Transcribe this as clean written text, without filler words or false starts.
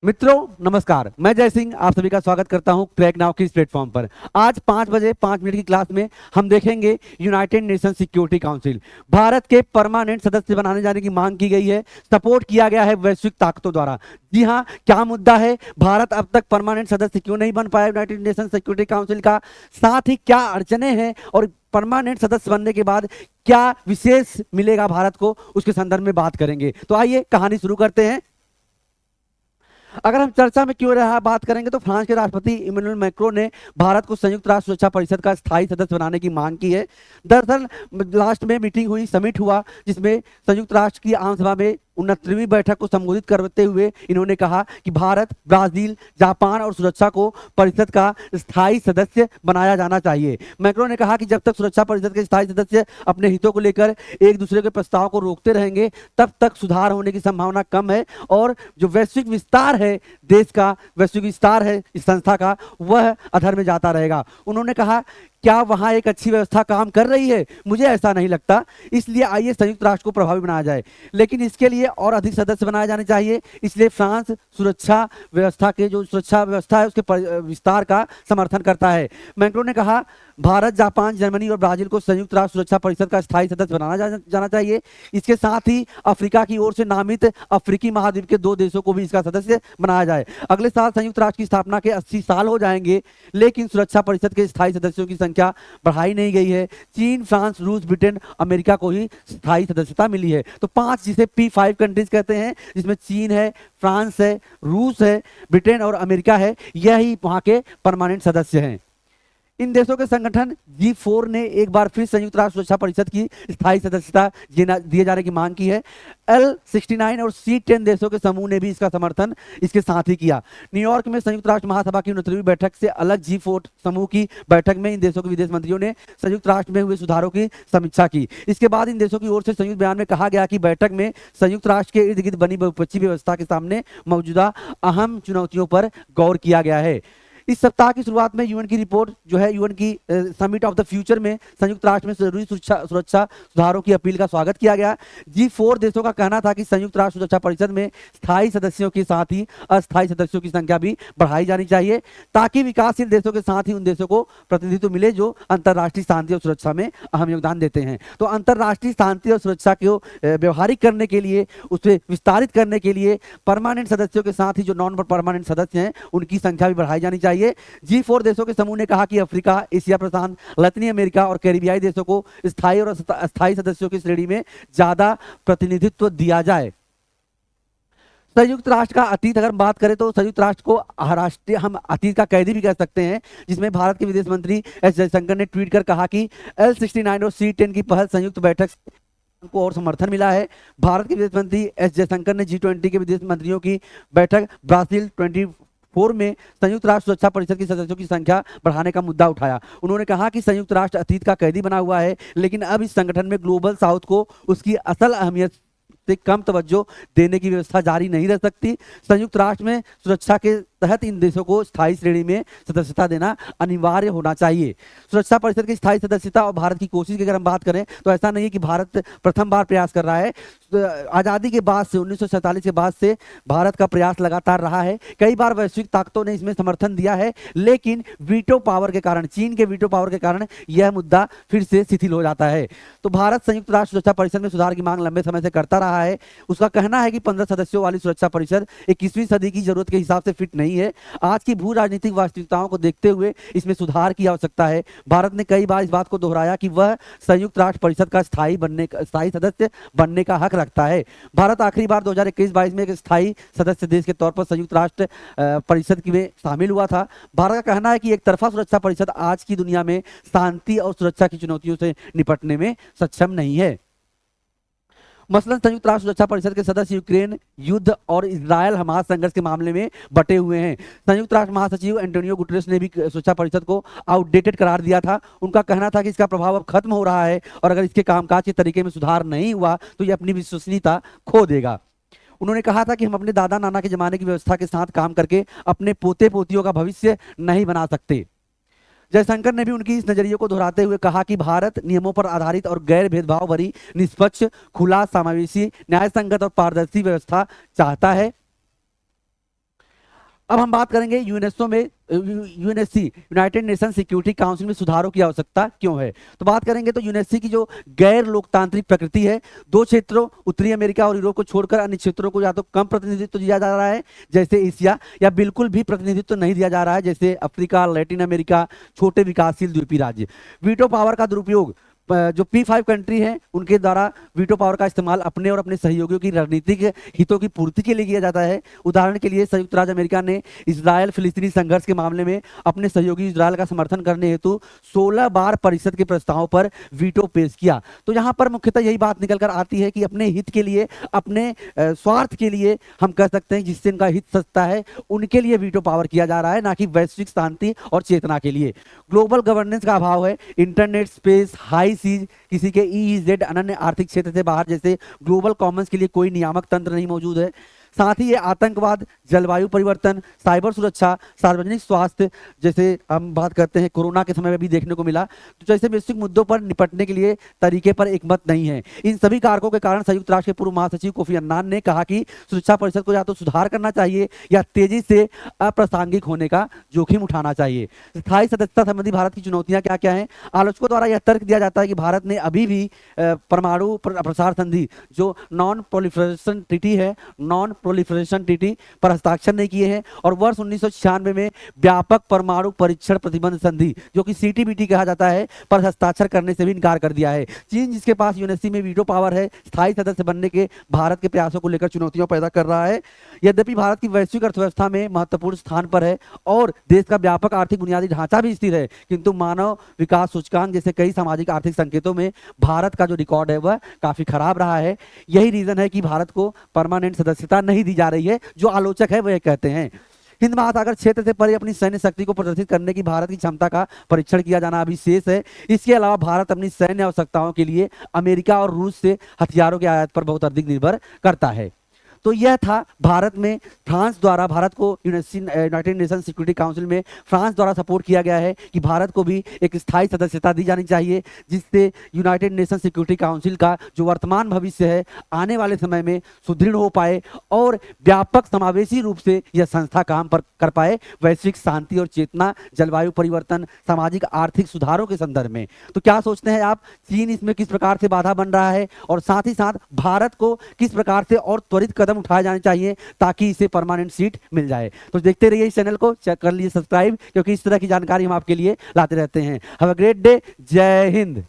मित्रों नमस्कार, मैं जय सिंह आप सभी का स्वागत करता हूं क्रैक नाउ की इस प्लेटफॉर्म पर। आज 5 बजे 5 मिनट की क्लास में हम देखेंगे United nation security council. Bharat के परमानेंट सदस्य बनाने जाने की मांग की गई है, सपोर्ट किया गया है वैश्विक ताकतों द्वारा। जी हाँ, क्या मुद्दा है, भारत अब तक परमानेंट सदस्य क्यों नहीं बन पाया यूनाइटेड नेशन सिक्योरिटी काउंसिल का, साथ ही क्या अड़चने हैं और परमानेंट सदस्य बनने के बाद क्या विशेष मिलेगा भारत को, उसके संदर्भ में बात करेंगे। तो आइए कहानी शुरू करते हैं। अगर हम चर्चा में क्यों रहा बात करेंगे तो फ्रांस के राष्ट्रपति इमैनुअल मैक्रों ने भारत को संयुक्त राष्ट्र सुरक्षा परिषद का स्थायी सदस्य बनाने की मांग की है। दरअसल लास्ट में मीटिंग हुई, समिट हुआ, जिसमें संयुक्त राष्ट्र की आम सभा में 69वीं बैठक को संबोधित करते हुए इन्होंने कहा कि भारत, ब्राजील, जापान और सुरक्षा को परिषद का स्थायी सदस्य बनाया जाना चाहिए। मैक्रो ने कहा कि जब तक सुरक्षा परिषद के स्थायी सदस्य अपने हितों को लेकर एक दूसरे के प्रस्ताव को रोकते रहेंगे तब तक सुधार होने की संभावना कम है और जो वैश्विक विस्तार है देश का, वैश्विक विस्तार है इस संस्था का, वह अधर में जाता रहेगा। उन्होंने कहा क्या वहां एक अच्छी व्यवस्था काम कर रही है? मुझे ऐसा नहीं लगता। इसलिए आइए संयुक्त राष्ट्र को प्रभावी बनाया जाए, लेकिन इसके लिए और अधिक सदस्य बनाए जाने चाहिए। इसलिए फ्रांस सुरक्षा व्यवस्था के जो सुरक्षा व्यवस्था है उसके विस्तार का समर्थन करता है। मैक्रों ने कहा भारत, जापान, जर्मनी और ब्राजील को संयुक्त राष्ट्र सुरक्षा परिषद का स्थायी सदस्य बनाना जाना चाहिए। इसके साथ ही अफ्रीका की ओर से नामित अफ्रीकी महाद्वीप के 2 देशों को भी इसका सदस्य बनाया जाए। अगले साल संयुक्त राष्ट्र की स्थापना के 80 साल हो जाएंगे, लेकिन सुरक्षा परिषद के स्थायी सदस्यों की संख्या बढ़ाई नहीं गई है। चीन, फ्रांस, रूस, ब्रिटेन, अमेरिका को ही स्थायी सदस्यता मिली है। तो 5 जिसे P5 कंट्रीज कहते हैं, जिसमें चीन है, फ्रांस है, रूस है, ब्रिटेन और अमेरिका है, यही वहां के परमानेंट सदस्य हैं। इन देशों के संगठन G4 ने एक बार फिर संयुक्त राष्ट्र सुरक्षा परिषद की स्थायी सदस्यता दिए जाने की मांग की है। L69 और C10 देशों के समूह ने भी इसका समर्थन इसके साथ ही किया। न्यूयॉर्क में संयुक्त राष्ट्र महासभा की 69वीं बैठक से अलग G4 समूह की बैठक में इन देशों के विदेश मंत्रियों ने संयुक्त राष्ट्र में हुए सुधारों की समीक्षा की। इसके बाद इन देशों की ओर से संयुक्त बयान में कहा गया कि बैठक में संयुक्त राष्ट्र के इर्द गिर्द बनी बहुपक्षीय व्यवस्था के सामने मौजूदा अहम चुनौतियों पर गौर किया गया है। इस सप्ताह की शुरुआत में यूएन की रिपोर्ट जो है, यूएन की समिट ऑफ द फ्यूचर में संयुक्त राष्ट्र में जरूरी सुरक्षा सुधारों की अपील का स्वागत किया गया। G4 देशों का कहना था कि संयुक्त राष्ट्र सुरक्षा परिषद में स्थायी सदस्यों के साथ ही अस्थायी सदस्यों की संख्या भी बढ़ाई जानी चाहिए, ताकि विकासशील देशों के साथ ही उन देशों को प्रतिनिधित्व मिले जो अंतर्राष्ट्रीय शांति और सुरक्षा में अहम योगदान देते हैं। तो अंतर्राष्ट्रीय शांति और सुरक्षा को व्यवहारिक करने के लिए, उसे विस्तारित करने के लिए परमानेंट सदस्यों के साथ ही जो नॉन परमानेंट सदस्य हैं उनकी संख्या भी बढ़ाई जानी चाहिए। G4 देशों के समूह ने कहा कि अफ्रीका, एशिया प्रशांत, लैटिन अमेरिका और कैरिबियाई देशों को स्थायी और अस्थायी सदस्यों की श्रेणी में ज्यादा प्रतिनिधित्व दिया जाए। संयुक्त राष्ट्र का अतीत अगर बात करें तो संयुक्त राष्ट्र को राष्ट्रीय हम अतीत का कैदी भी कह सकते हैं, जिसमें भारत के विदेश मंत्री एस जयशंकर ने ट्वीट कर कहा कि L69 और C10 की पहल संयुक्त बैठक को और समर्थन मिला है। भारत के विदेश मंत्री एस जयशंकर ने G20 के विदेश मंत्रियों की बैठक ब्राजील 24 में संयुक्त राष्ट्र सुरक्षा परिषद के सदस्यों की संख्या बढ़ाने का मुद्दा उठाया। उन्होंने कहा कि संयुक्त राष्ट्र अतीत का कैदी बना हुआ है, लेकिन अब इस संगठन में ग्लोबल साउथ को उसकी असल अहमियत से कम तवज्जो देने की व्यवस्था जारी नहीं रह सकती। संयुक्त राष्ट्र में सुरक्षा के तहत इन देशों को स्थायी श्रेणी में सदस्यता देना अनिवार्य होना चाहिए। सुरक्षा परिषद की स्थायी सदस्यता और भारत की कोशिश की अगर हम बात करें तो ऐसा नहीं है कि भारत प्रथम बार प्रयास कर रहा है। आज़ादी के बाद से 1947 के बाद से भारत का प्रयास लगातार रहा है। कई बार वैश्विक ताकतों ने इसमें समर्थन दिया है, लेकिन वीटो पावर के कारण, चीन के वीटो पावर के कारण यह मुद्दा फिर से शिथिल हो जाता है। तो भारत संयुक्त राष्ट्र सुरक्षा परिषद में सुधार की मांग लंबे समय से करता रहा है। उसका कहना है कि 15 सदस्यों वाली सुरक्षा परिषद 21वीं सदी की जरूरत के हिसाब से फिट नहीं है। आज की भू राजनीतिक वास्तविकताओं को देखते हुए इसमें सुधार की आवश्यकता है। भारत ने कई बार इस बात को दोहराया कि वह संयुक्त राष्ट्र परिषद का स्थायी सदस्य बनने का हक रखता है। भारत आखिरी बार 2021-22 में एक स्थायी सदस्य देश के तौर पर संयुक्त राष्ट्र परिषद में शामिल हुआ था। भारत का कहना है कि एक तरफा सुरक्षा परिषद आज की दुनिया में शांति और सुरक्षा की चुनौतियों से निपटने में सक्षम नहीं है। मसलन संयुक्त राष्ट्र सुरक्षा परिषद के सदस्य यूक्रेन युद्ध और इजरायल हमास संघर्ष के मामले में बटे हुए हैं। संयुक्त राष्ट्र महासचिव एंटोनियो गुटेरेस ने भी सुरक्षा परिषद को आउटडेटेड करार दिया था। उनका कहना था कि इसका प्रभाव अब खत्म हो रहा है और अगर इसके कामकाज के तरीके में सुधार नहीं हुआ तो ये अपनी विश्वसनीयता खो देगा। उन्होंने कहा था कि हम अपने दादा नाना के जमाने की व्यवस्था के साथ काम करके अपने पोते पोतियों का भविष्य नहीं बना सकते। जयशंकर ने भी उनकी इस नजरिए को दोहराते हुए कहा कि भारत नियमों पर आधारित और गैर भेदभाव भरी, निष्पक्ष, खुला, समावेशी, न्याय संगत और पारदर्शी व्यवस्था चाहता है। अब हम बात करेंगे यूनेस्को में UNSC United nation security council में सुधारों की आवश्यकता क्यों है। तो बात करेंगे तो यूएनएससी की जो गैर लोकतांत्रिक प्रकृति है, दो क्षेत्रों उत्तरी अमेरिका और यूरोप को छोड़कर अन्य क्षेत्रों को या तो कम प्रतिनिधित्व दिया जा रहा है जैसे एशिया, या बिल्कुल भी प्रतिनिधित्व नहीं दिया जा रहा है जैसे अफ्रीका, लैटिन अमेरिका, छोटे विकासशील द्वीपीय राज्य। वीटो पावर का दुरुपयोग, जो P5 कंट्री हैं उनके द्वारा वीटो पावर का इस्तेमाल अपने और अपने सहयोगियों की रणनीतिक हितों की पूर्ति के लिए किया जाता है। उदाहरण के लिए संयुक्त राज्य अमेरिका ने इजराइल फिलिस्तीनी संघर्ष के मामले में अपने सहयोगी इजराइल का समर्थन करने हेतु 16 बार परिषद के प्रस्तावों पर वीटो पेश किया। तो यहाँ पर मुख्यतः यही बात निकल कर आती है कि अपने हित के लिए, अपने स्वार्थ के लिए, हम कह सकते हैं जिससे इनका हित सस्ता है उनके लिए वीटो पावर किया जा रहा है, ना कि वैश्विक शांति और चेतना के लिए। ग्लोबल गवर्नेंस का अभाव है। इंटरनेट, स्पेस, हाई सीज, किसी के EEZ अनन्य आर्थिक क्षेत्र से बाहर जैसे ग्लोबल कॉमन्स के लिए कोई नियामक तंत्र नहीं मौजूद है। साथ ही ये आतंकवाद, जलवायु परिवर्तन, साइबर सुरक्षा, सार्वजनिक स्वास्थ्य, जैसे हम बात करते हैं कोरोना के समय में भी देखने को मिला, तो जैसे वैश्विक मुद्दों पर निपटने के लिए तरीके पर एक मत नहीं है। इन सभी कारकों के कारण संयुक्त राष्ट्र के पूर्व महासचिव कोफी अन्नान ने कहा कि सुरक्षा परिषद को या तो सुधार करना चाहिए या तेजी से अप्रासंगिक होने का जोखिम उठाना चाहिए। स्थायी सदस्यता संबंधी भारत की चुनौतियां क्या क्या हैं? आलोचकों द्वारा यह तर्क दिया जाता है कि भारत ने अभी भी परमाणु प्रसार संधि जो नॉन प्रोलिफरेशन ट्रीटी है, नॉन प्रोलिफरेशन ट्रीटी पर हस्ताक्षर नहीं किए हैं, और वर्ष 1996 में व्यापक परमाणु परीक्षण प्रतिबंध संधि जो कि CTBT कहा जाता है पर हस्ताक्षर करने से भी इनकार कर दिया है। चीन, जिसके पास यूएनएससी में वीटो पावर है, स्थायी सदस्य बनने के भारत के प्रयासों को लेकर चुनौतियां पैदा कर रहा है। यद्यपि भारत की वैश्विक अर्थव्यवस्था में महत्वपूर्ण स्थान पर है और देश का व्यापक आर्थिक बुनियादी ढांचा भी स्थिर है, किंतु मानव विकास सूचकांक जैसे कई सामाजिक आर्थिक संकेतों में भारत का जो रिकॉर्ड है वह काफी खराब रहा है। यही रीजन है कि भारत को परमानेंट सदस्यता नहीं दी जा रही है, जो आलोचक है वह कहते हैं। हिंद महासागर क्षेत्र से परे अपनी सैन्य शक्ति को प्रदर्शित करने की भारत की क्षमता का परीक्षण किया जाना अभी शेष है। इसके अलावा भारत अपनी सैन्य आवश्यकताओं के लिए अमेरिका और रूस से हथियारों के आयात पर बहुत अधिक निर्भर करता है। तो यह था भारत में फ्रांस द्वारा, भारत को यूनाइटेड नेशन सिक्योरिटी काउंसिल में फ्रांस द्वारा सपोर्ट किया गया है कि भारत को भी एक स्थायी सदस्यता दी जानी चाहिए, जिससे यूनाइटेड नेशन सिक्योरिटी काउंसिल का जो वर्तमान भविष्य है आने वाले समय में सुदृढ़ हो पाए और व्यापक समावेशी रूप से यह संस्था काम कर पाए वैश्विक शांति और चेतना, जलवायु परिवर्तन, सामाजिक आर्थिक सुधारों के संदर्भ में। तो क्या सोचते हैं आप, चीन इसमें किस प्रकार से बाधा बन रहा है और साथ ही साथ भारत को किस प्रकार से और त्वरित कदम उठाए जाने चाहिए ताकि इसे परमानेंट सीट मिल जाए? तो देखते रहिए इस चैनल को, चेक कर लीजिए सब्सक्राइब, क्योंकि इस तरह की जानकारी हम आपके लिए लाते रहते हैं। Have a great day. जय हिंद।